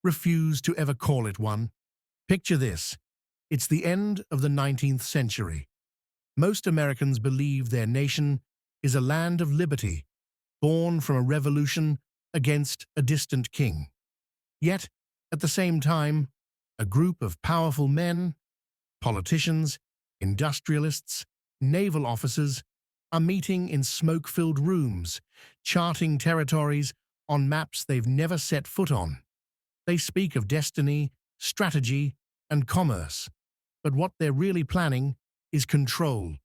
refuse to ever call it one. Picture this. It's the end of the 19th century. Most Americans believe their nation is a land of liberty, born from a revolution against a distant king. Yet, at the same time, a group of powerful men, politicians, industrialists, naval officers are meeting in smoke-filled rooms, charting territories on maps they've never set foot on. They speak of destiny, strategy, and commerce, but what they're really planning is control.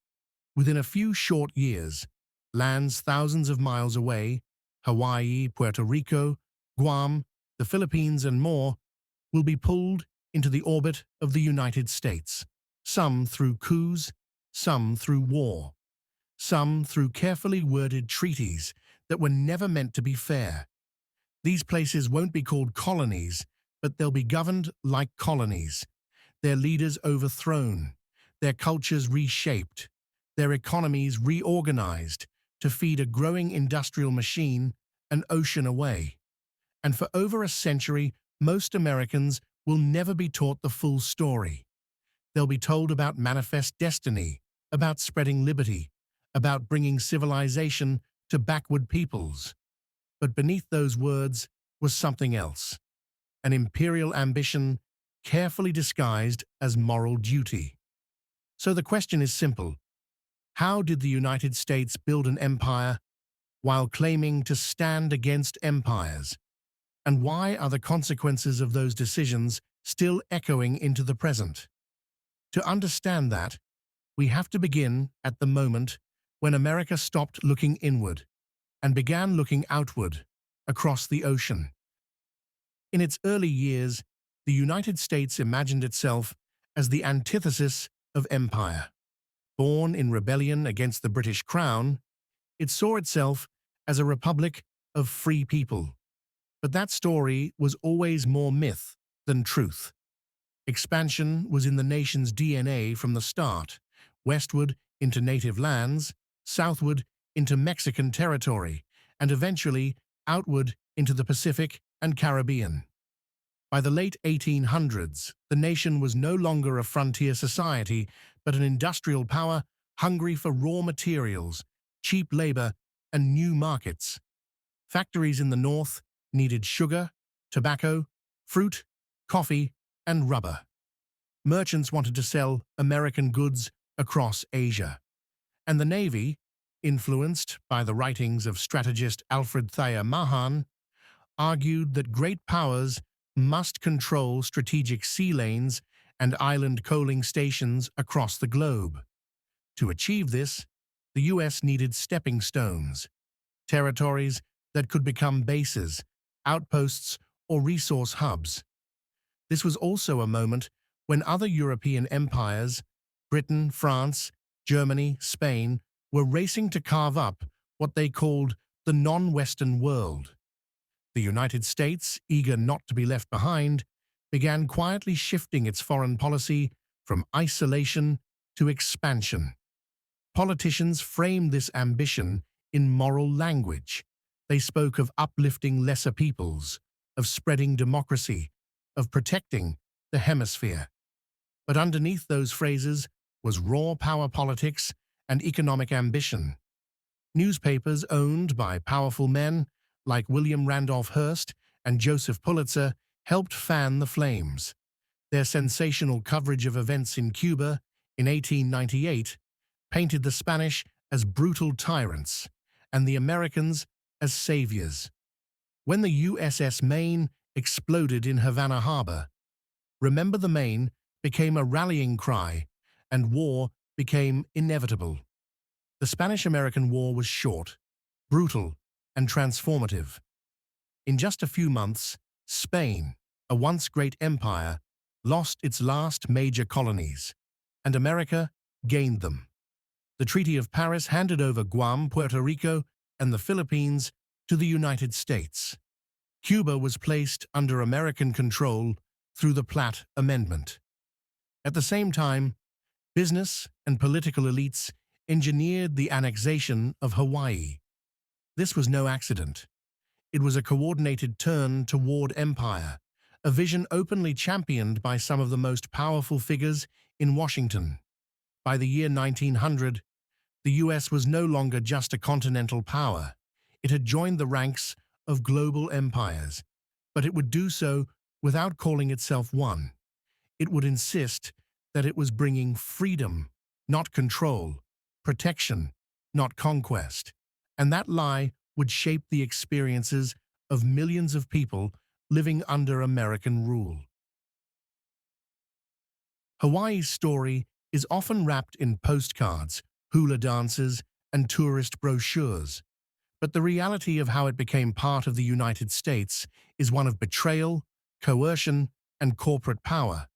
Within a few short years, lands thousands of miles away, Hawaii, Puerto Rico, Guam, the Philippines, and more, will be pulled into the orbit of the United States, some through coups, some through war, some through carefully worded treaties that were never meant to be fair. These places won't be called colonies, but they'll be governed like colonies, their leaders overthrown, their cultures reshaped, their economies reorganized to feed a growing industrial machine an ocean away. And for over a century, most Americans will never be taught the full story. They'll be told about manifest destiny, about spreading liberty, about bringing civilization to backward peoples. But beneath those words was something else, an imperial ambition carefully disguised as moral duty. So the question is simple. How did the United States build an empire while claiming to stand against empires? And why are the consequences of those decisions still echoing into the present? To understand that, we have to begin at the moment when America stopped looking inward and began looking outward, across the ocean. In its early years, the United States imagined itself as the antithesis of empire. Born in rebellion against the British Crown, it saw itself as a republic of free people. But that story was always more myth than truth. Expansion was in the nation's DNA from the start, westward into native lands, southward into Mexican territory, and eventually outward into the Pacific and Caribbean. By the late 1800s, the nation was no longer a frontier society, but an industrial power hungry for raw materials, cheap labor, and new markets. Factories in the north needed sugar, tobacco, fruit, coffee, and rubber. Merchants wanted to sell American goods across Asia. And the Navy, influenced by the writings of strategist Alfred Thayer Mahan, argued that great powers must control strategic sea lanes and island coaling stations across the globe. To achieve this, the U.S. needed stepping stones, territories that could become bases, outposts, or resource hubs. This was also a moment when other European empires, Britain, France, Germany, Spain, were racing to carve up what they called the non-Western world. The United States, eager not to be left behind, began quietly shifting its foreign policy from isolation to expansion. Politicians framed this ambition in moral language. They spoke of uplifting lesser peoples, of spreading democracy, of protecting the hemisphere. But underneath those phrases was raw power politics and economic ambition. Newspapers owned by powerful men like William Randolph Hearst and Joseph Pulitzer helped fan the flames. Their sensational coverage of events in Cuba in 1898 painted the Spanish as brutal tyrants and the Americans as saviors. When the USS Maine exploded in Havana Harbor, "Remember the Maine" became a rallying cry, and war became inevitable. The Spanish-American War was short, brutal, and transformative. In just a few months, Spain, a once great empire, lost its last major colonies, and America gained them. The Treaty of Paris handed over Guam, Puerto Rico, and the Philippines to the United States. Cuba was placed under American control through the Platt Amendment. At the same time, business and political elites engineered the annexation of Hawaii. This was no accident. It was a coordinated turn toward empire, a vision openly championed by some of the most powerful figures in Washington. By the year 1900, the US was no longer just a continental power. It had joined the ranks of global empires, but it would do so without calling itself one. It would insist that it was bringing freedom, not control, protection, not conquest. And that lie would shape the experiences of millions of people living under American rule. Hawaii's story is often wrapped in postcards, hula dances, and tourist brochures. But the reality of how it became part of the United States is one of betrayal, coercion, and corporate power.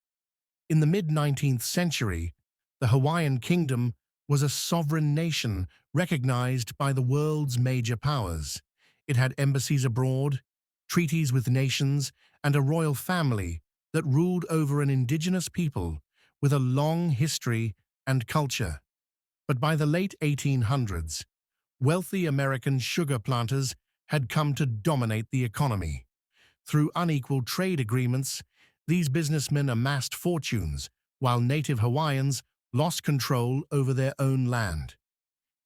In the mid-19th century, the Hawaiian Kingdom was a sovereign nation recognized by the world's major powers. It had embassies abroad, treaties with nations, and a royal family that ruled over an indigenous people with a long history and culture. But by the late 1800s, wealthy American sugar planters had come to dominate the economy. Through unequal trade agreements, these businessmen amassed fortunes, while native Hawaiians lost control over their own land.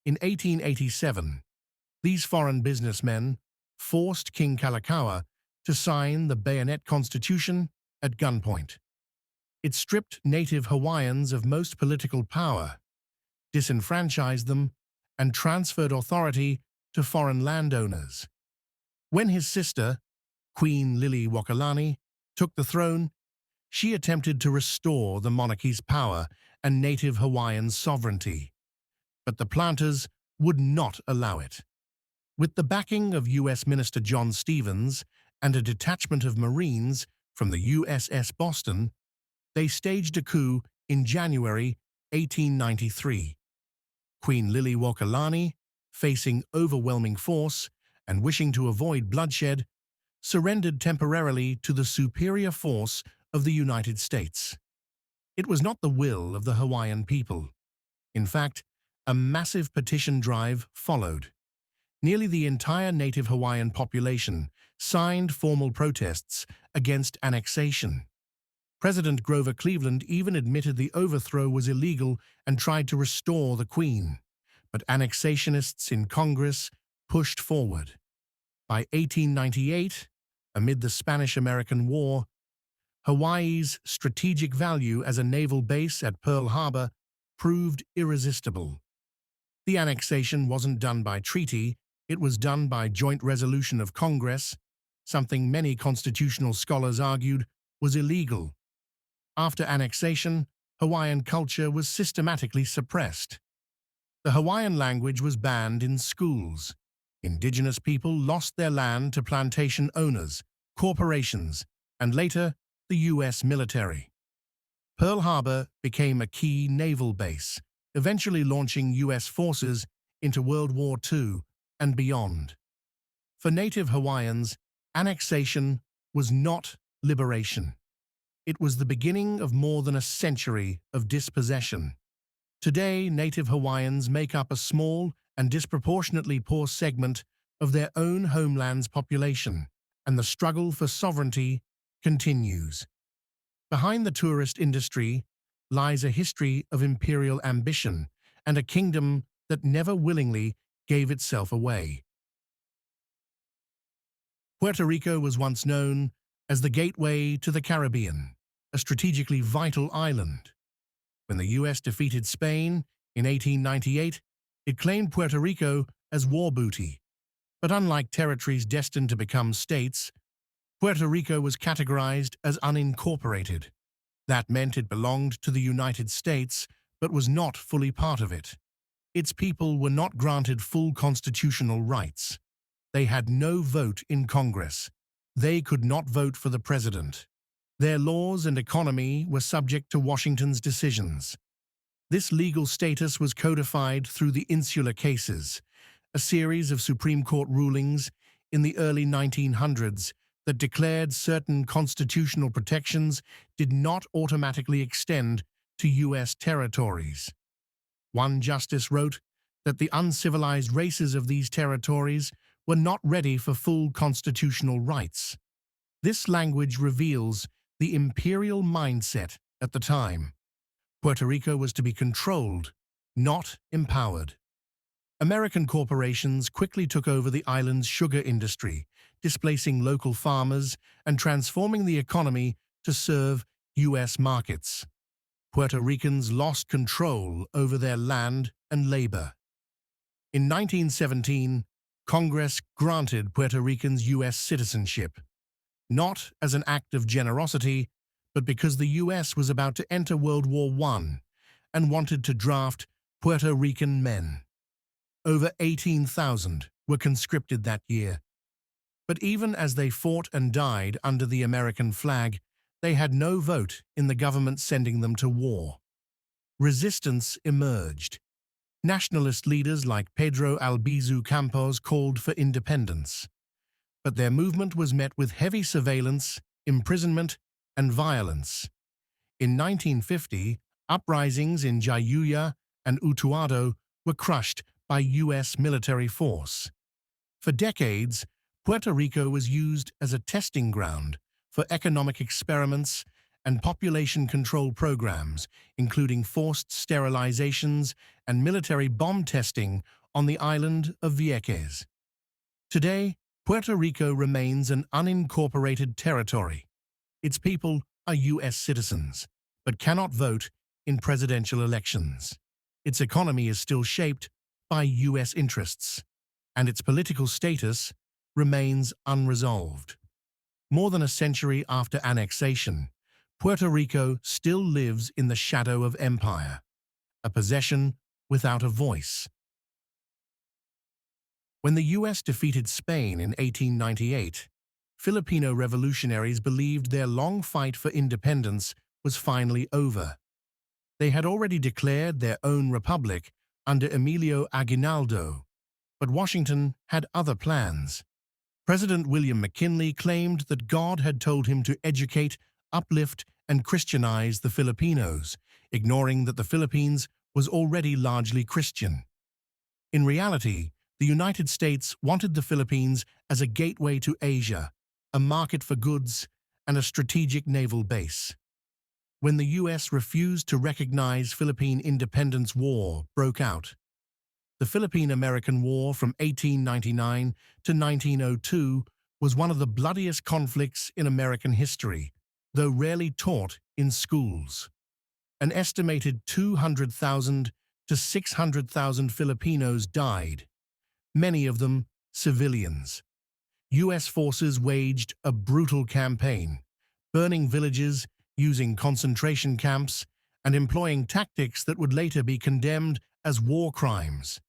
In 1887, these foreign businessmen forced King Kalakaua to sign the Bayonet Constitution at gunpoint. It stripped native Hawaiians of most political power, disenfranchised them, and transferred authority to foreign landowners. When his sister, Queen Liliuokalani, took the throne, she attempted to restore the monarchy's power and native Hawaiian sovereignty. But the planters would not allow it. With the backing of U.S. Minister John Stevens and a detachment of Marines from the USS Boston, they staged a coup in January 1893. Queen Liliuokalani, facing overwhelming force and wishing to avoid bloodshed, surrendered temporarily to the superior force of the United States. It was not the will of the Hawaiian people. In fact, a massive petition drive followed. Nearly the entire native Hawaiian population signed formal protests against annexation. President Grover Cleveland even admitted the overthrow was illegal and tried to restore the Queen. But annexationists in Congress pushed forward. By 1898, amid the Spanish-American War, Hawaii's strategic value as a naval base at Pearl Harbor proved irresistible. The annexation wasn't done by treaty, it was done by joint resolution of Congress, something many constitutional scholars argued was illegal. After annexation, Hawaiian culture was systematically suppressed. The Hawaiian language was banned in schools. Indigenous people lost their land to plantation owners, corporations, and later, the U.S. military. Pearl Harbor became a key naval base, eventually launching U.S. forces into World War II and beyond. For native Hawaiians, annexation was not liberation. It was the beginning of more than a century of dispossession. Today, native Hawaiians make up a small and disproportionately poor segment of their own homeland's population, and the struggle for sovereignty continues. Behind the tourist industry lies a history of imperial ambition and a kingdom that never willingly gave itself away. Puerto Rico was once known as the gateway to the Caribbean, a strategically vital island. When the U.S. defeated Spain in 1898, it claimed Puerto Rico as war booty. But unlike territories destined to become states, Puerto Rico was categorized as unincorporated. That meant it belonged to the United States, but was not fully part of it. Its people were not granted full constitutional rights. They had no vote in Congress. They could not vote for the president. Their laws and economy were subject to Washington's decisions. This legal status was codified through the Insular Cases, a series of Supreme Court rulings in the early 1900s that declared certain constitutional protections did not automatically extend to U.S. territories. One justice wrote that the uncivilized races of these territories were not ready for full constitutional rights. This language reveals the imperial mindset at the time. Puerto Rico was to be controlled, not empowered. American corporations quickly took over the island's sugar industry, displacing local farmers and transforming the economy to serve U.S. markets. Puerto Ricans lost control over their land and labor. In 1917, Congress granted Puerto Ricans U.S. citizenship, not as an act of generosity, but because the U.S. was about to enter World War I and wanted to draft Puerto Rican men. Over 18,000 were conscripted that year. But even as they fought and died under the American flag, they had no vote in the government sending them to war. Resistance emerged. Nationalist leaders like Pedro Albizu Campos called for independence. But their movement was met with heavy surveillance, imprisonment, and violence. In 1950, uprisings in Jayuya and Utuado were crushed by U.S. military force. For decades, Puerto Rico was used as a testing ground for economic experiments and population control programs, including forced sterilizations and military bomb testing on the island of Vieques. Today, Puerto Rico remains an unincorporated territory. Its people are U.S. citizens, but cannot vote in presidential elections. Its economy is still shaped by U.S. interests, and its political status remains unresolved. More than a century after annexation, Puerto Rico still lives in the shadow of empire, a possession without a voice. When the U.S. defeated Spain in 1898, Filipino revolutionaries believed their long fight for independence was finally over. They had already declared their own republic under Emilio Aguinaldo, but Washington had other plans. President William McKinley claimed that God had told him to educate, uplift, and Christianize the Filipinos, ignoring that the Philippines was already largely Christian. In reality, the United States wanted the Philippines as a gateway to Asia, a market for goods, and a strategic naval base. When the U.S. refused to recognize Philippine independence, war broke out. The Philippine-American War from 1899 to 1902 was one of the bloodiest conflicts in American history, though rarely taught in schools. An estimated 200,000 to 600,000 Filipinos died, many of them civilians. U.S. forces waged a brutal campaign, burning villages, using concentration camps, and employing tactics that would later be condemned as war crimes.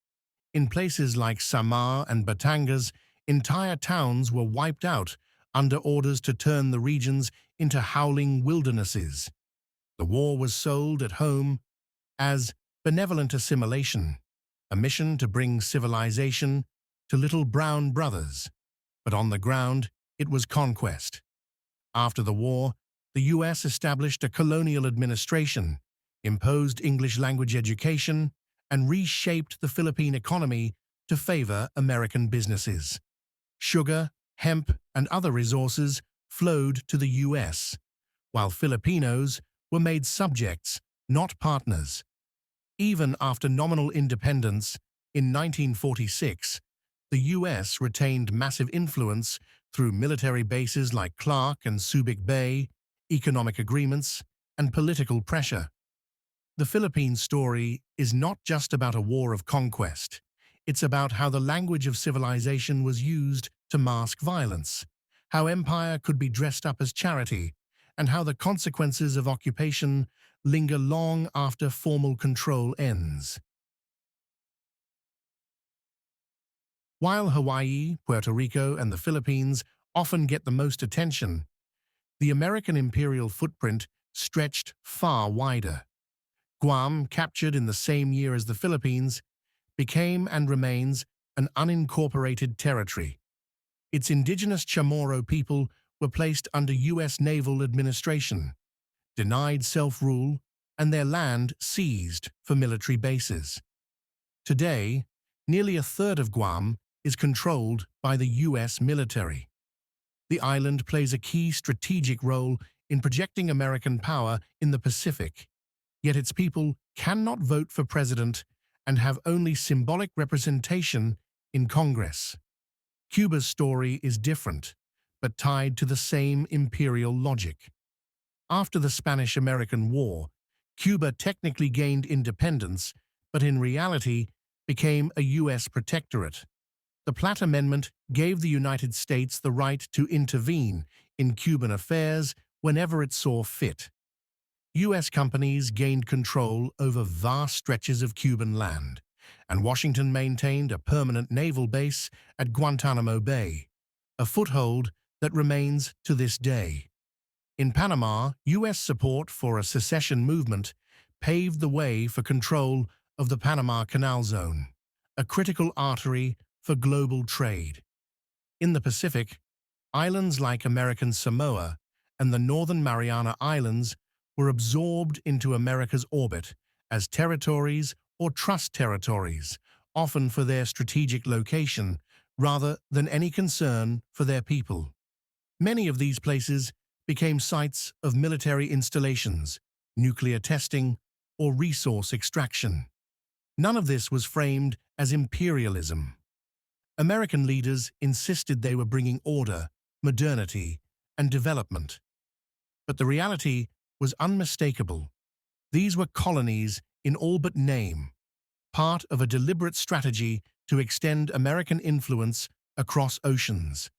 In places like Samar and Batangas, entire towns were wiped out under orders to turn the regions into howling wildernesses. The war was sold at home as benevolent assimilation, a mission to bring civilization to little brown brothers. But on the ground, it was conquest. After the war, the U.S. established a colonial administration, imposed English language education, and reshaped the Philippine economy to favor American businesses. Sugar, hemp, and other resources flowed to the U.S., while Filipinos were made subjects, not partners. Even after nominal independence in 1946, the U.S. retained massive influence through military bases like Clark and Subic Bay, economic agreements, and political pressure. The Philippine story is not just about a war of conquest. It's about how the language of civilization was used to mask violence, how empire could be dressed up as charity, and how the consequences of occupation linger long after formal control ends. While Hawaii, Puerto Rico, and the Philippines often get the most attention, the American imperial footprint stretched far wider. Guam, captured in the same year as the Philippines, became and remains an unincorporated territory. Its indigenous Chamorro people were placed under U.S. naval administration, denied self-rule, and their land seized for military bases. Today, nearly a third of Guam is controlled by the U.S. military. The island plays a key strategic role in projecting American power in the Pacific, yet its people cannot vote for president and have only symbolic representation in Congress. Cuba's story is different, but tied to the same imperial logic. After the Spanish-American War, Cuba technically gained independence, but in reality became a U.S. protectorate. The Platt Amendment gave the United States the right to intervene in Cuban affairs whenever it saw fit. U.S. companies gained control over vast stretches of Cuban land, and Washington maintained a permanent naval base at Guantanamo Bay, a foothold that remains to this day. In Panama, U.S. support for a secession movement paved the way for control of the Panama Canal Zone, a critical artery for global trade. In the Pacific, islands like American Samoa and the Northern Mariana Islands were absorbed into America's orbit as territories or trust territories, often for their strategic location rather than any concern for their people. Many of these places became sites of military installations, nuclear testing, or resource extraction. None of this was framed as imperialism. American leaders insisted they were bringing order, modernity, and development. But the reality was unmistakable. These were colonies in all but name, part of a deliberate strategy to extend American influence across oceans.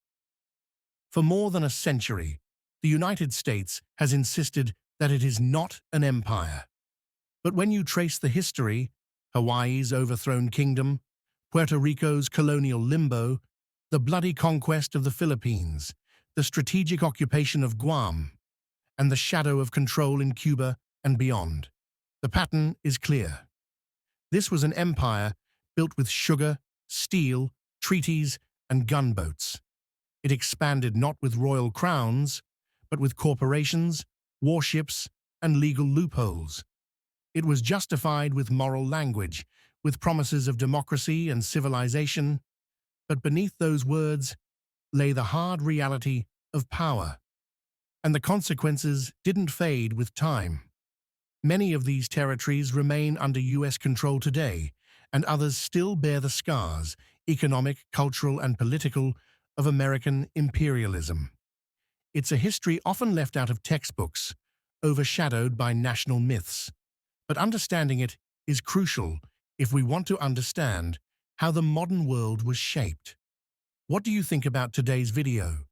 For more than a century, the United States has insisted that it is not an empire. But when you trace the history, Hawaii's overthrown kingdom, Puerto Rico's colonial limbo, the bloody conquest of the Philippines, the strategic occupation of Guam, and the shadow of control in Cuba and beyond, the pattern is clear. This was an empire built with sugar, steel, treaties, and gunboats. It expanded not with royal crowns, but with corporations, warships, and legal loopholes. It was justified with moral language, with promises of democracy and civilization, but beneath those words lay the hard reality of power. And the consequences didn't fade with time. Many of these territories remain under U.S. control today, and others still bear the scars, economic, cultural, and political, of American imperialism. It's a history often left out of textbooks, overshadowed by national myths. But understanding it is crucial if we want to understand how the modern world was shaped. What do you think about today's video?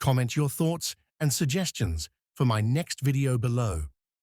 Comment your thoughts and suggestions for my next video below.